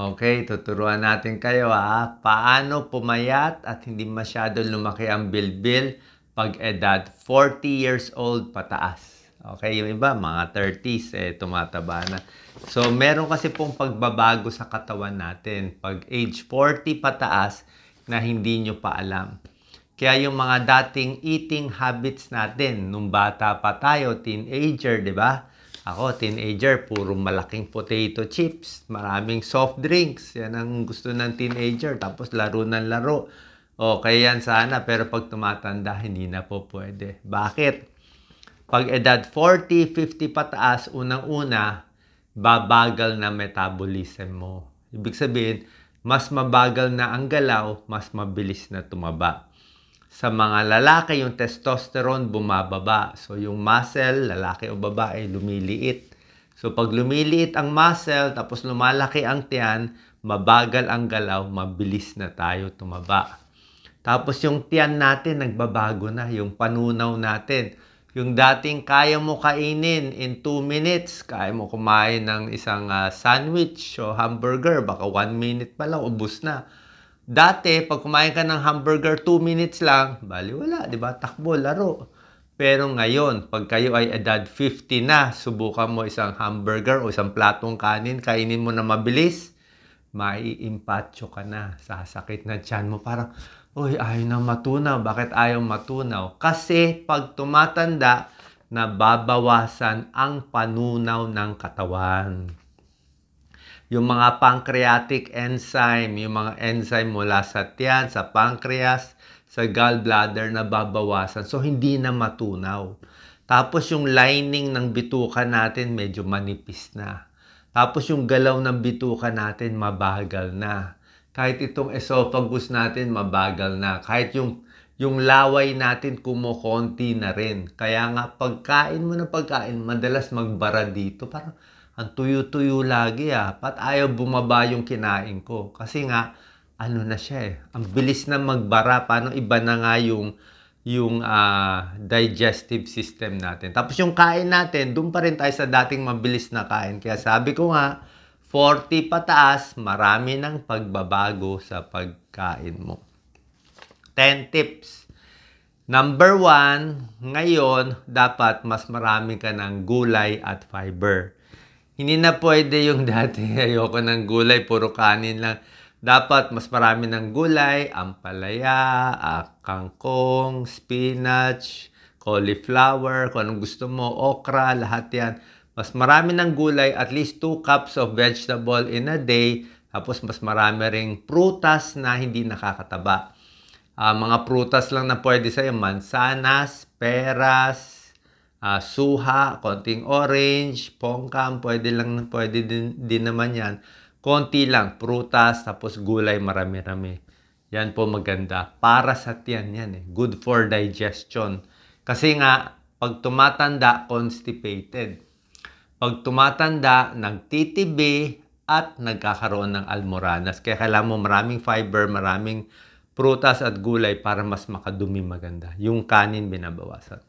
Okay, tuturuan natin kayo paano pumayat at hindi masyado lumaki ang bilbil pag edad 40 years old pataas. Okay, yung iba mga 30s tumataba na. So meron kasi pong pagbabago sa katawan natin pag age 40 pataas na hindi nyo pa alam. Kaya yung mga dating eating habits natin nung bata pa tayo, teenager, di ba? Ako, teenager, puro malaking potato chips, maraming soft drinks. Yan ang gusto ng teenager. Tapos laro ng laro. Okay yan sana, pero pag tumatanda, hindi na po pwede. Bakit? Pag edad 40, 50 pataas, unang-una, babagal na metabolism mo. Ibig sabihin, mas mabagal na ang galaw, mas mabilis na tumaba. Sa mga lalaki, yung testosterone bumababa. So, yung muscle, lalaki o babae, lumiliit. So, pag lumiliit ang muscle, tapos lumalaki ang tiyan, mabagal ang galaw, mabilis na tayo tumaba. Tapos yung tiyan natin, nagbabago na. Yung panunaw natin. Yung dating kaya mo kainin in 2 minutes, kaya mo kumain ng isang sandwich o hamburger, baka 1 minute pa lang, ubos na. Dati, pag kumain ka ng hamburger, 2 minutes lang, bali wala, di ba? Takbo, laro. Pero ngayon, pag kayo ay edad 50 na, subukan mo isang hamburger o isang platong kanin, kainin mo na mabilis, maiimpatyo ka na. Sasakit na tiyan mo. Parang, uy, ayaw na matunaw. Bakit ayaw matunaw? Kasi pag tumatanda, nababawasan ang panunaw ng katawan. Yung mga pancreatic enzyme, yung mga enzyme mula sa tiyan, sa pancreas, sa gallbladder na babawasan. So, hindi na matunaw. Tapos, yung lining ng bituka natin medyo manipis na. Tapos, yung galaw ng bituka natin mabagal na. Kahit itong esophagus natin mabagal na. Kahit yung laway natin kumukonti na rin. Kaya nga, pagkain mo ng pagkain, madalas magbara dito. Parang, ang tuyo-tuyo lagi Pat ayaw bumaba yung kinain ko. Kasi nga, ano na siya Ang bilis na magbara. Paano iba na nga yung digestive system natin. Tapos yung kain natin, doon pa rin tayo sa dating mabilis na kain. Kaya sabi ko nga, 40 pataas, marami ng pagbabago sa pagkain mo. 10 tips. Number 1, ngayon, dapat mas marami ka ng gulay at fiber. Hindi na pwede yung dati, ayoko ng gulay, puro kanin lang. Dapat mas marami ng gulay, ampalaya, kangkong, spinach, cauliflower, kung anong gusto mo, okra, lahat yan. Mas marami ng gulay, at least 2 cups of vegetable in a day. Tapos mas marami ring prutas na hindi nakakataba. Mga prutas lang na pwede sa'yo, mansanas, peras, suha, konting orange, pongkam, pwede din naman yan. Konti lang, prutas, tapos gulay, marami-rami. Yan po maganda. Para sa tiyan yan Good for digestion. Kasi nga, pag tumatanda, constipated. Pag tumatanda, nagtitibi at nagkakaroon ng almoranas. Kaya kailangan mo maraming fiber, maraming prutas at gulay para mas makadumi maganda. Yung kanin binabawasan.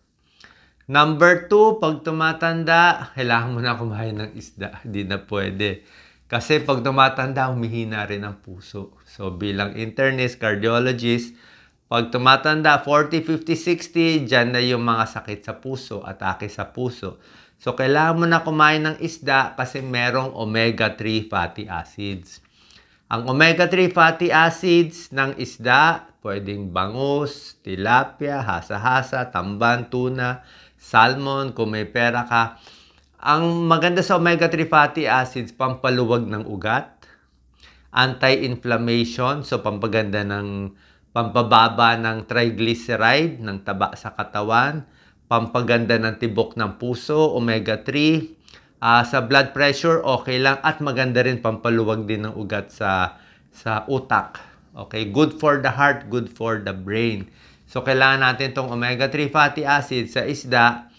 Number 2, pag tumatanda, kailangan mo na kumain ng isda. Hindi na pwede. Kasi pag tumatanda, humihina rin ang puso. So, bilang internist, cardiologist, pag tumatanda, 40, 50, 60, dyan na yung mga sakit sa puso, atake sa puso. So, kailangan mo na kumain ng isda kasi merong omega-3 fatty acids. Ang omega-3 fatty acids ng isda, pwedeng bangus, tilapia, hasa-hasa, tamban, tuna, salmon, kung may pera ka. Ang maganda sa omega-3 fatty acids, pampaluwag ng ugat, anti-inflammation, so pampababa ng triglyceride, ng taba sa katawan, pampaganda ng tibok ng puso, omega-3, sa blood pressure, okay lang, at maganda rin pampaluwag din ng ugat sa utak. Okay, good for the heart, good for the brain. So, kailangan natin itong omega-3 fatty acid sa isda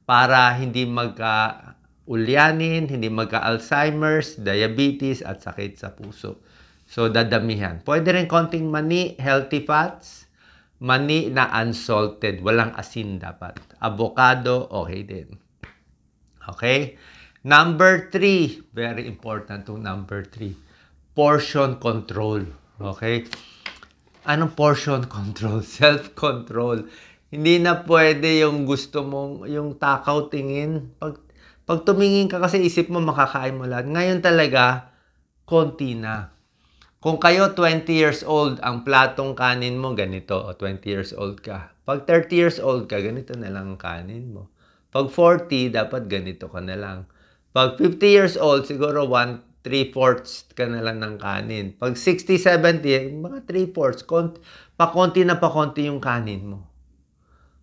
para hindi magka-ulyanin, hindi magka-Alzheimer's, diabetes, at sakit sa puso. So, dadamihan. Pwede rin konting mani, healthy fats, mani na unsalted, walang asin dapat. Avocado, okay din. Okay? Number 3, very important itong number 3. portion control. Okay? Anong portion control? Self-control. Hindi na pwede yung gusto mong, yung takaw tingin. Pag tumingin ka kasi isip mo makakain mo lahat. Ngayon talaga, konti na. Kung kayo 20 years old, ang platong kanin mo ganito, o 20 years old ka. Pag 30 years old ka, ganito na lang ang kanin mo. Pag 40, dapat ganito ka na lang. Pag 50 years old, siguro 3/4 ka na lang ng kanin. Pag 60, 70, mga 3/4. Pakonti na pakonti yung kanin mo.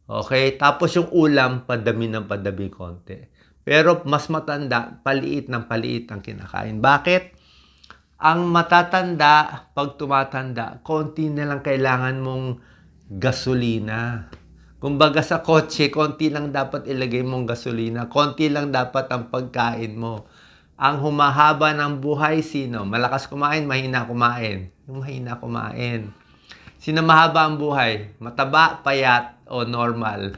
Okay? Tapos yung ulam, padami ng padami konti. Pero mas matanda, paliit ng paliit ang kinakain. Bakit? Ang matatanda, pag tumatanda, konti na lang kailangan mong gasolina. Kumbaga sa kotse, konti lang dapat ilagay mong gasolina. Konti lang dapat ang pagkain mo. Ang humahaba ng buhay, sino? Malakas kumain, mahina kumain. Yung mahina kumain. Sino mahaba ang buhay? Mataba, payat, o normal?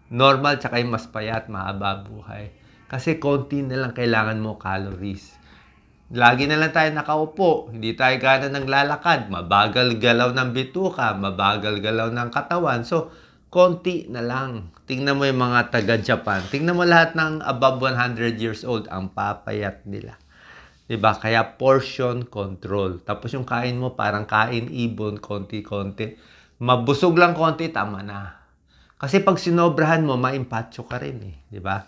Normal, tsaka yung mas payat, mahaba buhay. Kasi konti na lang kailangan mo calories. Lagi na lang tayo nakaupo, hindi tayo gana naglalakad, mabagal galaw ng bituka, mabagal galaw ng katawan. So, konti na lang. Tingnan mo yung mga taga-Japan. Tingnan mo lahat ng above 100 years old, ang papayat nila. Diba? Kaya portion control. Tapos yung kain mo, parang kain ibon, konti-konti. Mabusog lang konti, tama na. Kasi pag sinobrahan mo, maimpatyo ka rin eh. Diba?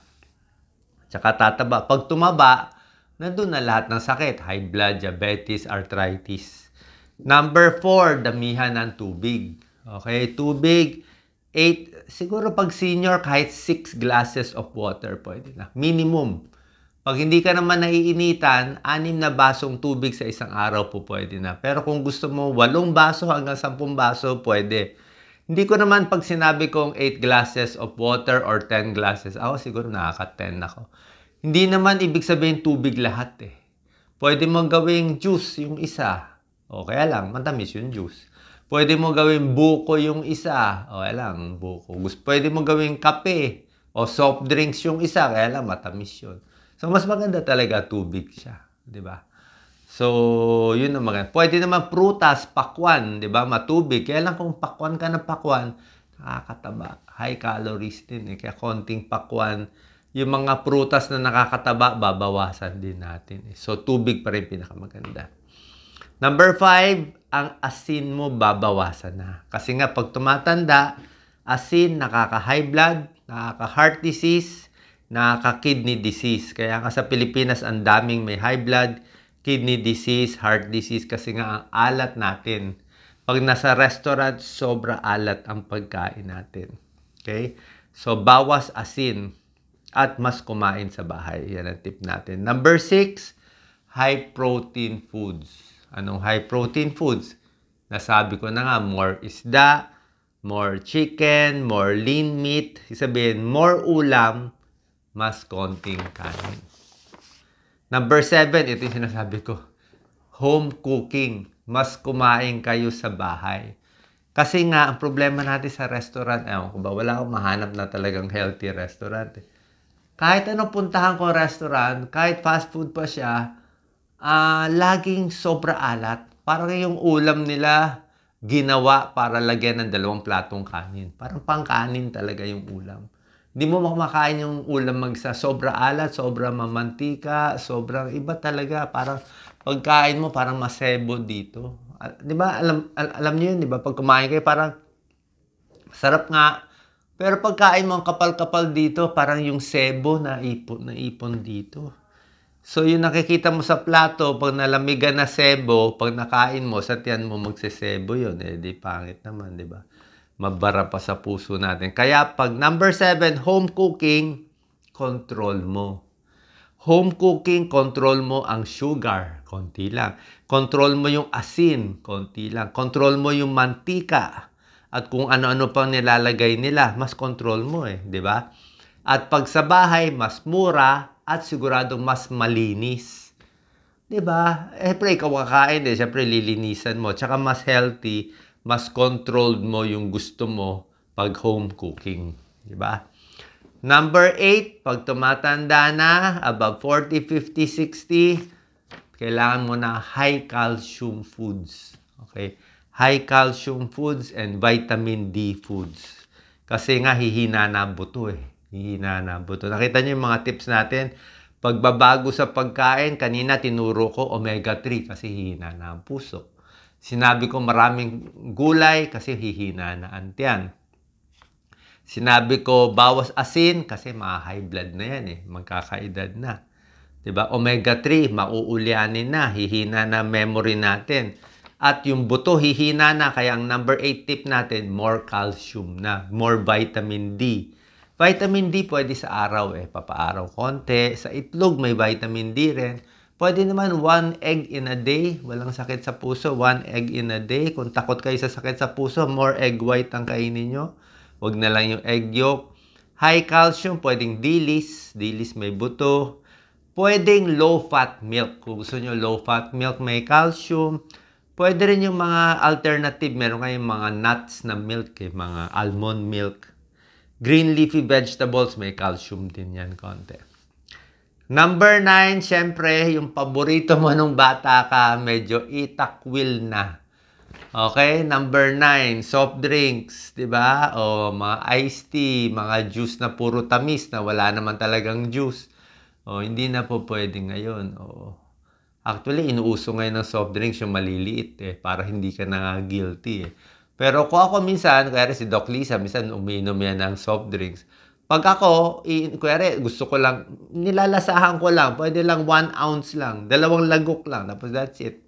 Tsaka tataba. Pag tumaba, nandun na lahat ng sakit. High blood, diabetes, arthritis. Number 4, damihan ng tubig. Okay, tubig, 8, siguro pag senior, kahit 6 glasses of water pwede na. Minimum. Pag hindi ka naman naiinitan, 6 na basong tubig sa isang araw po pwede na. Pero kung gusto mo 8 baso hanggang 10 baso, pwede. Hindi ko naman pag sinabi kong 8 glasses of water or 10 glasses, ako siguro nakaka-10 ako. Hindi naman ibig sabihin tubig lahat eh. Pwede mong gawing juice yung isa. O kaya lang, matamis yung juice. Pwede mong gawing buko yung isa. O kaya lang, buko. Pwede mong gawing kape o soft drinks yung isa. Kaya lang, matamis yun. So, mas maganda talaga tubig siya. Diba? So, yun ang maganda. Pwede naman prutas, pakwan. Diba? Matubig. Kaya lang kung pakwan ka ng pakwan, nakakataba. High calories din eh. Kaya konting pakwan. Yung mga prutas na nakakataba, babawasan din natin. So, tubig pa rin pinakamaganda. Number 5, ang asin mo babawasan na. Kasi nga, pag tumatanda, asin, nakaka-high blood, nakaka-heart disease, nakaka-kidney disease. Kaya nga sa Pilipinas, ang daming may high blood, kidney disease, heart disease, kasi nga ang alat natin. Pag nasa restaurant, sobra alat ang pagkain natin. Okay? So, bawas asin. At mas kumain sa bahay. Yan ang tip natin. Number 6, high protein foods. Anong high protein foods? Nasabi ko na nga, more isda, more chicken, more lean meat. Isabihin, more ulam, mas konting kanin. Number 7, ito yung sinasabi ko. Home cooking. Mas kumain kayo sa bahay. Kasi nga, ang problema natin sa restaurant, ewan ko ba, wala akong mahanap na talagang healthy restaurant eh. Kahit anong puntahan ko restaurant, kahit fast food pa siya, laging sobra alat. Parang yung ulam nila ginawa para lagyan ng 2 platong kanin. Parang pangkanin talaga yung ulam. Hindi mo makakain yung ulam magsa sobra alat, sobra mamantika, sobrang iba talaga. Parang pagkain mo parang masebo dito. 'Di ba? Alam niyo 'yun, 'di ba? Pag kumain kayo parang sarap nga. Pero pagkain mo ang kapal-kapal dito, parang yung sebo na ipon dito. So, yung nakikita mo sa plato, pag nalamigan na sebo, pag nakain mo, sa tiyan mo magsesebo yun. Eh, di pangit naman, di ba? Mabara pa sa puso natin. Kaya pag number 7, home cooking, control mo. Home cooking, control mo ang sugar, konti lang. Control mo yung asin, konti lang. Control mo yung mantika. At kung ano-ano pang nilalagay nila, mas control mo eh, di ba? At pag sa bahay, mas mura at siguradong mas malinis. Di ba? Siyempre, ikaw kakain eh. Siyempre, lilinisan mo. Tsaka mas healthy, mas controlled mo yung gusto mo pag home cooking. Di ba? Number 8, pag tumatanda na, above 40, 50, 60, kailangan mo na high calcium foods. Okay? High calcium foods and vitamin D foods. Kasi nga hihina na ang buto eh. Hihina na ang buto. Nakita niyo yung mga tips natin? Pagbabago sa pagkain, kanina tinuro ko omega-3 kasi hihina na ang puso. Sinabi ko maraming gulay kasi hihina na ang tiyan. Sinabi ko bawas asin kasi high blood na yan eh. Magkakaedad na. Diba? Omega-3, mauulyanin na. Hihina na memory natin. At yung buto, hihina na. Kaya ang number 8 tip natin, more calcium na. More vitamin D. Vitamin D pwede sa araw eh. Papaaraw konti. Sa itlog may vitamin D rin. Pwede naman 1 egg in a day. Walang sakit sa puso. 1 egg in a day. Kung takot kayo sa sakit sa puso, more egg white ang kainin nyo. Huwag na lang yung egg yolk. High calcium, pwedeng dilis. Dilis may buto. Pwedeng low-fat milk. Kung gusto nyo low-fat milk, may calcium. Pwede rin yung mga alternative. Meron kayong mga nuts na milk, eh, mga almond milk. Green leafy vegetables, may calcium din yan konti. Number 9, syempre, yung paborito mo nung bata ka, medyo itakwil na. Okay, number 9, soft drinks, 'di ba? O mga iced tea, mga juice na puro tamis na wala naman talagang juice. O hindi na po pwede ngayon. O actually, inuuso ngayon ng soft drinks yung maliliit eh para hindi ka na guilty eh. Pero kung ako minsan, kaya si Doc Lisa, minsan umiinom yan ng soft drinks. Pag ako, kaya gusto ko lang, nilalasahan ko lang, pwede lang 1 ounce lang, 2 lagok lang, tapos that's it.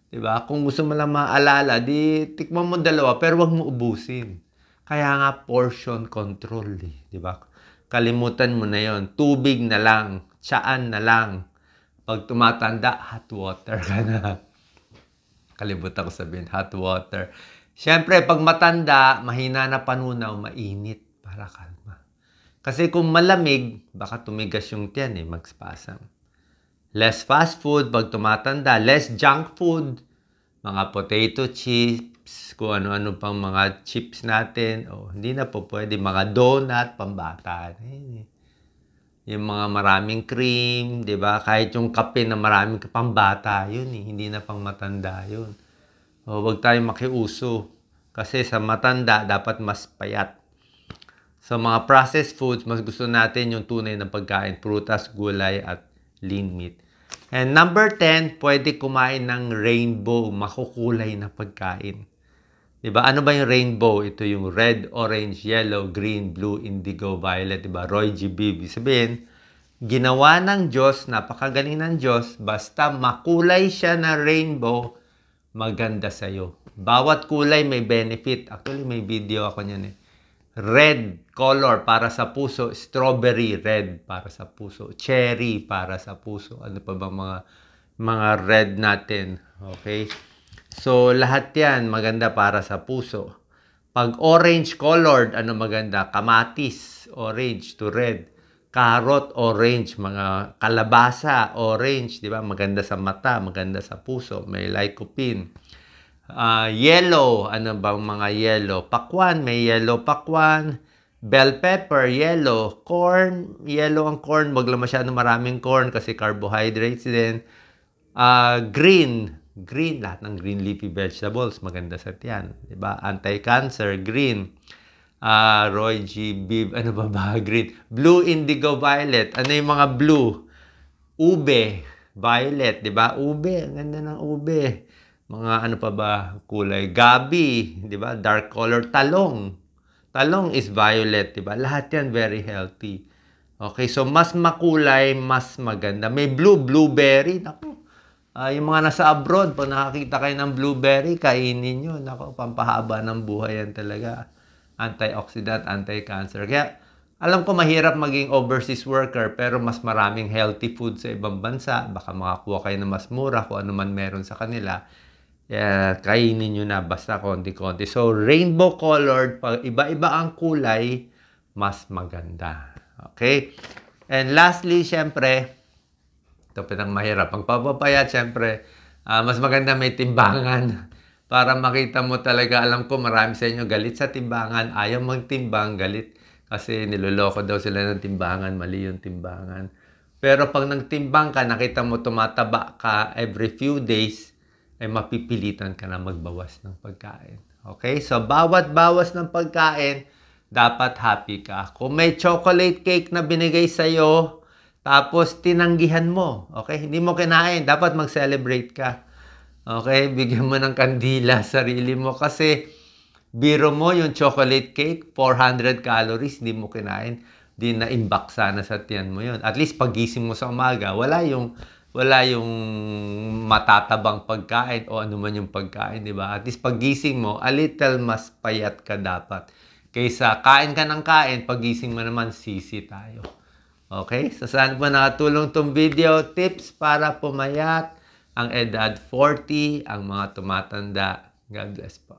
Diba? Kung gusto mo lang maalala, di tikman mo 2, pero wag mo ubusin. Kaya nga portion control, eh. Diba? Kalimutan mo na yon. Tubig na lang, tsaan na lang. Pag tumatanda, hot water ka na. Kalimutan ko sabihin, hot water. Siyempre, pag matanda, mahina na panunaw, mainit para kalma. Kasi kung malamig, baka tumigas yung tiyan, eh, magspasam. Less fast food pag tumatanda, less junk food, mga potato chips, kung ano-ano pang mga chips natin. O, hindi na po pwede. Mga donut, pambata. Yung mga maraming cream, di ba? Kahit yung kape na maraming pambata, yun eh. Hindi na pang matanda yun. O, huwag tayong makiuso. Kasi sa matanda, dapat mas payat. Sa mga processed foods, mas gusto natin yung tunay na pagkain. Prutas, gulay, at lean meat. And number 10, pwede kumain ng rainbow, makukulay na pagkain. Diba? Ano ba yung rainbow? Ito yung red, orange, yellow, green, blue, indigo, violet. Diba? Roy G. Biv. Sabihin, ginawa ng Diyos, napakagaling ng Diyos, basta makulay siya na rainbow, maganda sa'yo. Bawat kulay may benefit. Actually, may video ako niyan eh. Red color para sa puso, strawberry red para sa puso, cherry para sa puso. Ano pa bang mga red natin? Okay? So lahat 'yan maganda para sa puso. Pag orange colored, ano maganda? Kamatis, orange to red. Carrot, orange, mga kalabasa, orange, 'di ba? Maganda sa mata, maganda sa puso, may lycopene. Yellow, ano bang mga yellow? Pakwan, may yellow pakwan. Bell pepper, yellow. Corn, yellow ang corn. Wag lang masyadong maraming corn kasi carbohydrates din. Green, lahat ng green leafy vegetables, maganda sa tiyan. Diba? Anti-cancer, green. Roy G. Biv, ano ba? Green. Blue, indigo, violet. Ano yung mga blue? Ube, violet, diba? Ube, ang ganda ng ube. Mga ano pa ba, kulay gabi, 'di ba? Dark color talong. Talong is violet, 'di ba? Lahat 'yan very healthy. Okay, so mas makulay, mas maganda. May blueberry, nako. Yung mga nasa abroad, pag nakakita kayo ng blueberry, kainin niyo. Nako, pampahaba ng buhay yan talaga. Antioxidant, anti-cancer. Kaya alam ko mahirap maging overseas worker, pero mas maraming healthy food sa ibang bansa. Baka makakuha kayo ng mas mura kung ano man meron sa kanila. Kainin nyo na basta konti-konti. So, rainbow colored, pag iba-iba ang kulay, mas maganda. Okay? And lastly, syempre, ito pinang mahirap. Pag papapayat, syempre, mas maganda may timbangan para makita mo talaga. Alam ko marami sa inyo galit sa timbangan, ayaw magtimbang, galit kasi niloloko daw sila ng timbangan, mali yung timbangan. Pero pag nagtimbang ka, nakita mo tumataba ka every few days, ay mapipilitan ka na magbawas ng pagkain. Okay? So, bawat bawas ng pagkain, dapat happy ka. Kung may chocolate cake na binigay sa'yo, tapos tinanggihan mo, okay? Hindi mo kinain, dapat mag-celebrate ka. Okay? Bigyan mo ng kandila sarili mo kasi biro mo yung chocolate cake, 400 calories, hindi mo kinain. Di na-imbak sana sa tiyan mo yun. At least pagising mo sa umaga, wala yung matatabang pagkain o ano man yung pagkain, di ba? At least pagising mo, a little mas payat ka dapat. Kaysa kain ka ng kain, pagising mo naman, sisi tayo. Okay? So, saan po nakatulong tong video? Tips para pumayat ang edad 40, ang mga tumatanda. God bless po.